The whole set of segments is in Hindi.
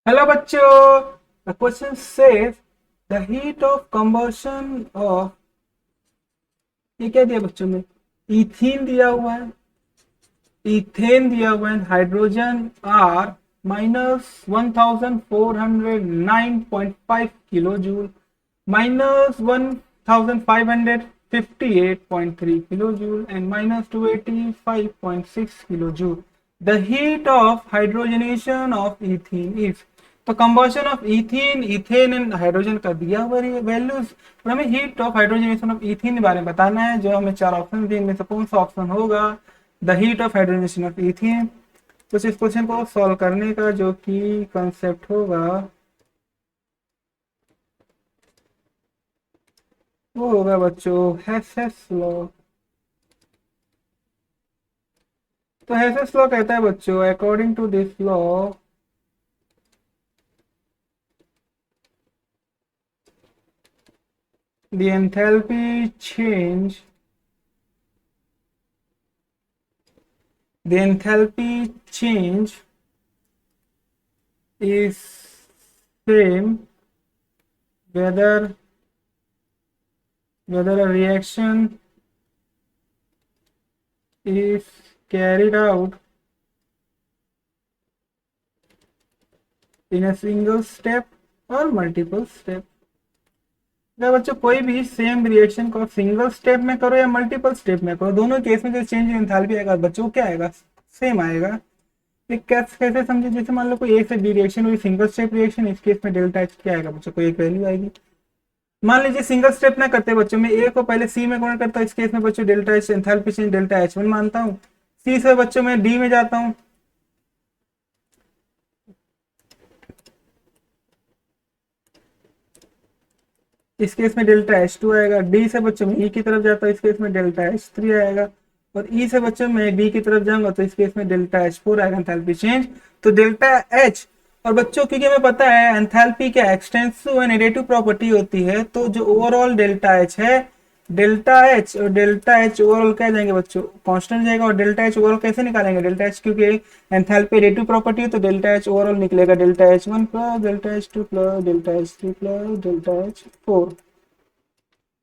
Hello बच्चों, the question says the heat of combustion of, ये क्या दिया बच्चों में, इथीन दिया हुआ है, इथेन दिया हुआ है, hydrogen are -1409.5 kilo joule, -1558.3 kilo joule and -285.6 kilo joule. The heat of hydrogenation of ethene is, तो combustion of ethene, ethane and hydrogen का दिया हुआ वैल्यूज, और हमें heat of hydrogenation of ethene के बारे में बताना है. जो हमें चार ऑप्शन दिए, इनमें से कौन सा ऑप्शन होगा the heat of hydrogenation of ethene. तो इस क्वेश्चन को सॉल्व करने का जो कि कंसेप्ट होगा वो होगा बच्चों हेसेस लॉ. तो हेसेस लॉ कहता है बच्चों, according to this law the enthalpy change, the enthalpy change is same whether a reaction is carried out in a single step or multiple step. अगर बच्चों कोई भी सेम रिएक्शन को सिंगल स्टेप में करो या मल्टीपल स्टेप में करो, दोनों केस में जो चेंज इन एंथैल्पी आएगा बच्चों क्या आएगा, सेम आएगा. एक कैसे समझे, जैसे मान लो कोई ए से बी रिएक्शन हुई, सिंगल स्टेप रिएक्शन, इस केस में डेल्टा एच क्या आएगा बच्चों को, एक वैल्यू आएगी. मान लीजिए सिंगल स्टेप ना करते बच्चों, मैं ए को पहले सी में कन्वर्ट करता हूँ, इस केस में बच्चों delta H enthalpy change delta H one मानता हूँ. सी से बच्चों में डी में जाता हूँ, इस केस में डेल्टा एच टू आएगा. डी से बच्चों में ई की तरफ जाता हूँ, इस केस में डेल्टा एच थ्री आएगा. और ई से बच्चों में डी की तरफ जाऊंगा तो इस केस में डेल्टा एच फोर आएगा एंथैल्पी चेंज. तो डेल्टा एच, और बच्चों क्योंकि हमें पता है एंथैल्पी क्या एक्सटेंसिव एंड नेगेटिव प्रॉपर्टी होती है, तो जो ओवरऑल डेल्टा एच है, डेल्टा एच और डेल्टा एच ओवरऑल क्या जाएंगे बच्चों, कांस्टेंट जाएगा. और डेल्टा एच ओवरऑल कैसे निकालेंगे, डेल्टा एच क्योंकि एंथैल्पी नेगेटिव प्रॉपर्टी है, तो डेल्टा एच ओवरऑल निकलेगा delta H one plus delta H two plus delta H three plus delta H four.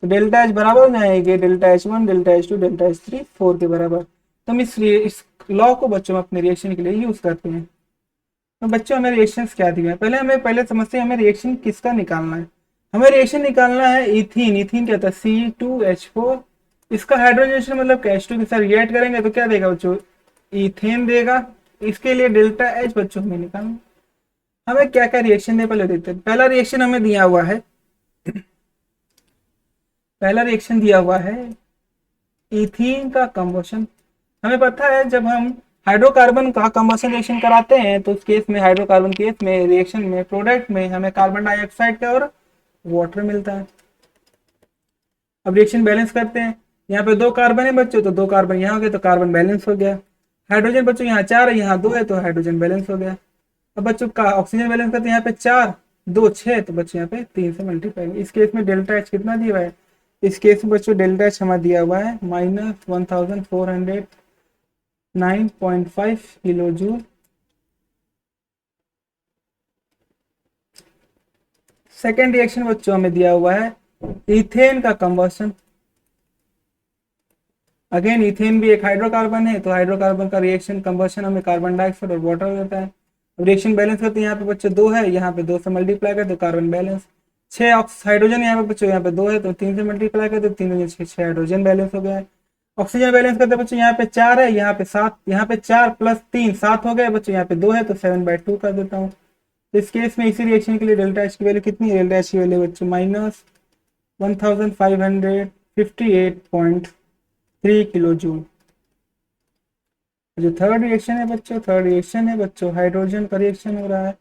तो डेल्टा एच बराबर हो जाएंगे delta H one delta H two delta H three four के बराबर. तो हम इस लॉ को बच्चों में अपने रिएक्शन के लिए यूज करते हैं. तो बच्चों हमें रिएक्शन क्या दिए हैं, पहले समझते हैं हमें रिएक्शन किसका निकालना है. हमें रिएक्शन निकालना है इथीन. इथीन क्या था, C2H4. इसका हाइड्रोजनेशन मतलब एच टू के साथ रिएक्ट करेंगे तो क्या देगा बच्चों, इथेन देगा. इसके लिए डेल्टा एच बच्चों हमें निकालना. हमें क्या क्या रिएक्शन दे पहले देखते हैं. पहला रिएक्शन हमें दिया हुआ है, पहला रिएक्शन दिया हुआ है इथीन का कंबशन. हमें पता है जब हम हाइड्रोकार्बन का कंबशन रिएक्शन कराते हैं तो उस केस में, हाइड्रोकार्बन केस में, रिएक्शन में, प्रोडक्ट में हमें कार्बन डाइऑक्साइड का और वाटर मिलता है. अब रिएक्शन बैलेंस करते हैं. यहाँ पे दो कार्बन है बच्चों, तो दो कार्बन यहाँ हो गए तो कार्बन बैलेंस हो गया. हाइड्रोजन बच्चों यहाँ चार है, यहाँ दो है तो हाइड्रोजन बैलेंस हो गया. अब बच्चों का ऑक्सीजन बैलेंस करते हैं, यहाँ पे चार दो छह, तो बच्चों यहाँ पे तीन से मल्टीप्लाई. इस केस में डेल्टा एच कितना दिया हुआ है, इस केस में बच्चों डेल्टा एच हमारा दिया हुआ है -1409.5 किलो जूल. सेकेंड रिएक्शन बच्चों हमें दिया हुआ है इथेन का कंबशन. अगेन इथेन भी एक हाइड्रोकार्बन है, तो हाइड्रोकार्बन का रिएक्शन कंबशन हमें कार्बन डाइऑक्साइड और वाटर देता है. अब रिएक्शन बैलेंस करते हैं, यहाँ पे बच्चे दो है, यहाँ पे दो से मल्टीप्लाई करते तो कार्बन बैलेंस. छह हाइड्रोजन यहाँ पे बच्चों, यहाँ पे दो है तो तीन से मल्टीप्लाई करते तो तीन छह हाइड्रोजन बैलेंस हो गया है. ऑक्सीजन बैलेंस करते बच्चों, यहाँ पे चार है, यहाँ पे सात, यहाँ पे चार प्लस तीन सात हो गए बच्चों, यहाँ पे दो है तो 7/2 कर देता हूँ. तो इस केस में इसी रिएक्शन के लिए डेल्टा एच की वैल्यू कितनी है, डेल्टा एच की वैल्यू बच्चों -1558.3 किलो जूल. जो थर्ड रिएक्शन है बच्चों, थर्ड रिएक्शन है बच्चों, हाइड्रोजन का रिएक्शन हो रहा है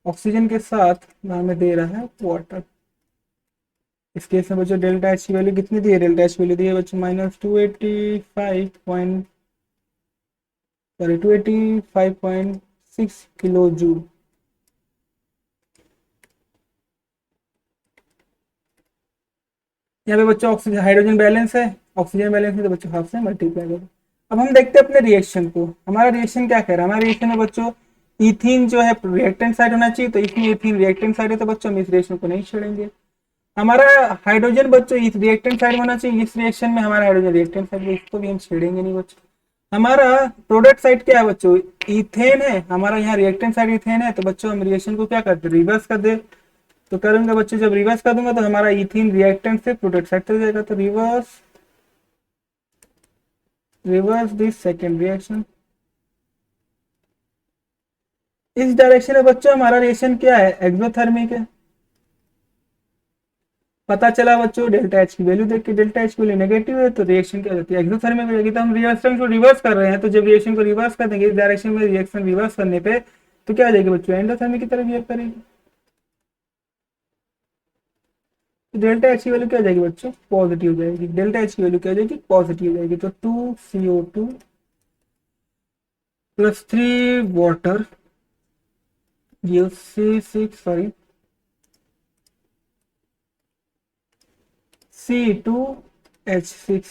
ऑक्सीजन के साथ, हमें दे रहा है वाटर. इस केस में बच्चों डेल्टा एच की वैल्यू कितनी दी है, डेल्टा एच की वैल्यू दी है बच्चों -285.6 किलो जूल. यहाँ पे बच्चों ऑक्सीजन हाइड्रोजन बैलेंस है, ऑक्सीजन बैलेंस है तो बच्चों हाफ से मल्टीप्लाई करो. अब हम देखते हैं अपने रिएक्शन को, हमारा रिएक्शन क्या कह रहा है. हमारे रिएक्शन में बच्चों इथीन जो है रिएक्टेंट साइड होना चाहिए, तो इसमें इथीन रिएक्टेंट साइड है, तो बच्चों हम इस रिएक्शन को नहीं छेड़ेंगे। हमारा हाइड्रोजन बच्चों इस रिएक्टेंट साइड होना चाहिए, इस रिएक्शन में हमारा हाइड्रोजन रिएक्टेंट साइड है, इसको भी हम छेड़ेंगे नहीं बच्चों। हमारा प्रोडक्ट साइड क्या है बच्चों, इथेन है, हमारा यहाँ रिएक्टेंट साइड इथेन है, तो बच्चों हम रिएक्शन को क्या करते हैं, रिवर्स कर दे। तो करूंगा बच्चों, जब रिवर्स कर दूंगा तो हमारा इथीन रिएक्टेंट से प्रोडक्ट साइड चल जाएगा, तो reverse reverse this second reaction. इस डायरेक्शन में बच्चों हमारा रिएक्शन क्या है, एक्सोथर्मिक है। पता चला बच्चों डेल्टा एच की वैल्यू देख के, डेल्टा एच की वैल्यू नेगेटिव है तो रिएक्शन क्या हो जाती है, एक्सोथर्मिक हो जाएगी। तो हम रिएक्शन को रिवर्स कर रहे हैं, तो जब रिएक्शन को रिवर्स कर देंगे इस डायरेक्शन में, रिएक्शन रिवर्स करने पे तो क्या हो जाएगी बच्चों, एंडोथर्मिक की तरफ बिहेव करेगी। तो डेल्टा एच की वैल्यू क्या हो जाएगी बच्चों, पॉजिटिव हो जाएगी। डेल्टा एच की वैल्यू क्या हो जाएगी, पॉजिटिव हो जाएगी। तो 2CO2 प्लस 3 वाटर ये C6 sorry C2H6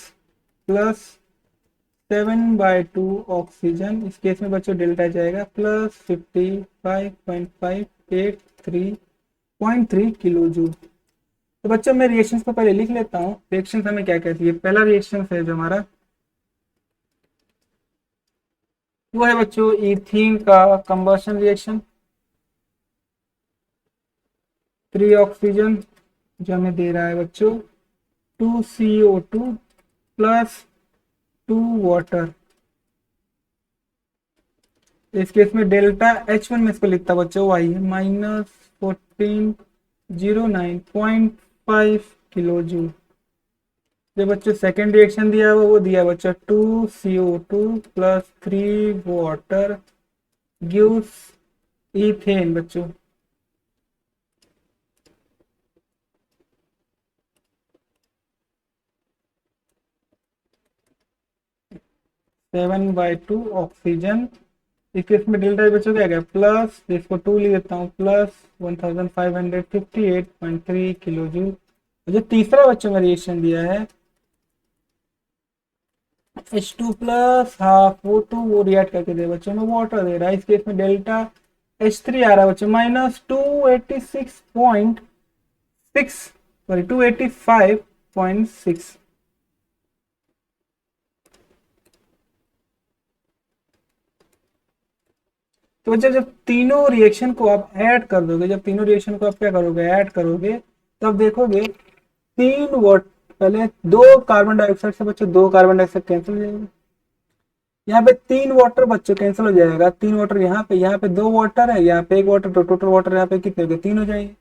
plus 7/2 oxygen. इस केस में बच्चों डेल्टा जाएगा प्लस 55.583.3 किलो जूल। तो बच्चों मैं रिएक्शंस को पहले लिख लेता हूँ। रिएक्शंस हमें क्या कहती है, पहला रिएक्शन है जो हमारा वो है बच्चों इथीन का कंबशन रिएक्शन, 3 ऑक्सीजन जो हमें दे रहा है बच्चों 2CO2 प्लस 2 वाटर। इस केस में डेल्टा H1 में इसको लिखता बच्चों वाई है -1409.5 किलो जूल। जो बच्चों सेकेंड रिएक्शन दिया हुआ वो दिया बच्चों 2CO2 plus 3 water gives ethane बच्चों। Seven by two oxygen. इस केस में डेल्टा बच्चों क्या गया प्लस, इसको 2 लिख देता हूँ, प्लस 1558.3 किलो जूल। जो तीसरा बच्चों में रिएक्शन दिया है H2 प्लस हाफ वो रिएक्ट करके दे बच्चों में वाटर दे रहा है। इस केस में डेल्टा H3 आ रहा है बच्चों -286.6 सॉरी 285.6। तो बच्चा जब तीनों रिएक्शन को आप ऐड कर दोगे, जब तीनों रिएक्शन को आप क्या करोगे, ऐड करोगे, तब देखोगे 3 वाट पहले 2 कार्बन डाइऑक्साइड से बच्चों 2 कार्बन डाइऑक्साइड कैंसिल हो जाएगा। यहाँ पे 3 वाटर बच्चों कैंसिल हो जाएगा, 3 वाटर यहाँ पे 2 वाटर है, यहाँ पे 1 वाटर, तो टोटल वाटर यहाँ पे कितने हो गए, 3 हो जाएंगे।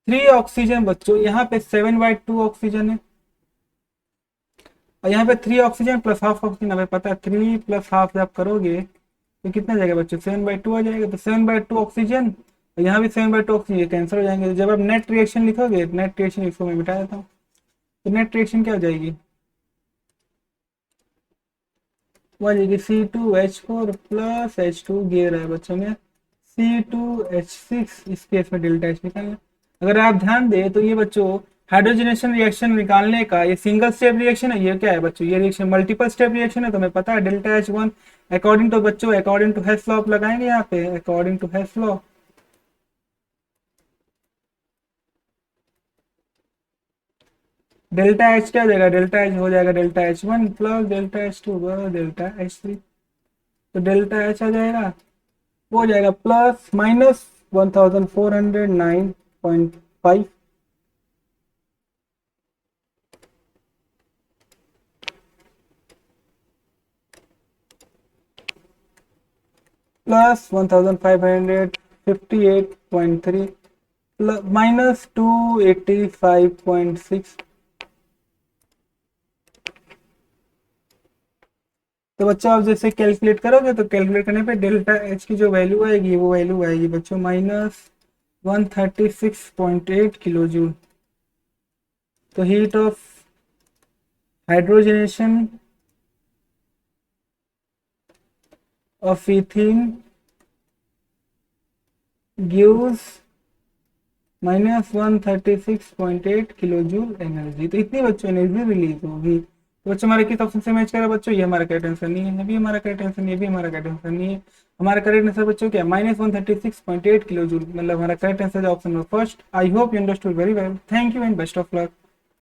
3 ऑक्सीजन बच्चों यहाँ पे 7/2 ऑक्सीजन है, और यहाँ पे 3 ऑक्सीजन प्लस हाफ ऑक्सीजन। हमें पता है 3 प्लस हाफ जब करोगे तो कितना जाएगा बच्चों, 7/2 आ जाएगा। तो 7/2 ऑक्सीजन, और यहाँ भी 7/2 ऑक्सीजन कैंसिल हो जाएंगे। तो जब आप नेट रिएक्शन लिखोगे, नेट रिएक्शन इसको मैं मिटा देता हूँ, तो नेट रिएक्शन क्या हो जाएगी, वो आ जाएगी C2H4 प्लस H2 गिर रहा है बच्चों में C2H6। इस केस में डेल्टा H निकालना। अगर आप ध्यान दें तो ये बच्चों हाइड्रोजनेशन रिएक्शन निकालने का ये सिंगल स्टेप रिएक्शन है, ये क्या है बच्चों, ये रिएक्शन मल्टीपल स्टेप रिएक्शन है। तो हमें पता है डेल्टा H1 अकॉर्डिंग टू बच्चों, अकॉर्डिंग टू हेस लॉ लगाएंगे यहाँ पे, according to Hess law delta H क्या हो जाएगा, डेल्टा H हो जाएगा delta H1 plus delta H2 delta H3। तो डेल्टा H आ जाएगा, वो हो जाएगा प्लस -1409.5 प्लस 1558.3 प्लस -285.6। तो बच्चों आप जैसे कैलकुलेट करोगे तो कैलकुलेट करने पे डेल्टा एच की जो वैल्यू आएगी वो वैल्यू आएगी बच्चों -136.8 किलो जूल। तो heat of hydrogenation of ethene gives -136.8 kilo joule energy. तो इतनी बच्चों एनर्जी रिलीज होगी। तो बच्चों हमारे किस ऑप्शन से मैच करा बच्चों, ये हमारा करेक्ट आंसर नहीं है, ये भी हमारा करेक्ट आंसर नहीं है, ये भी हमारा करेक्ट आंसर नहीं है। हमारा करेक्ट आंसर बच्चों क्या, -136.8 किलो जूल, मतलब हमारा correct answer option number first. I hope you understood very well. Thank you and best of luck.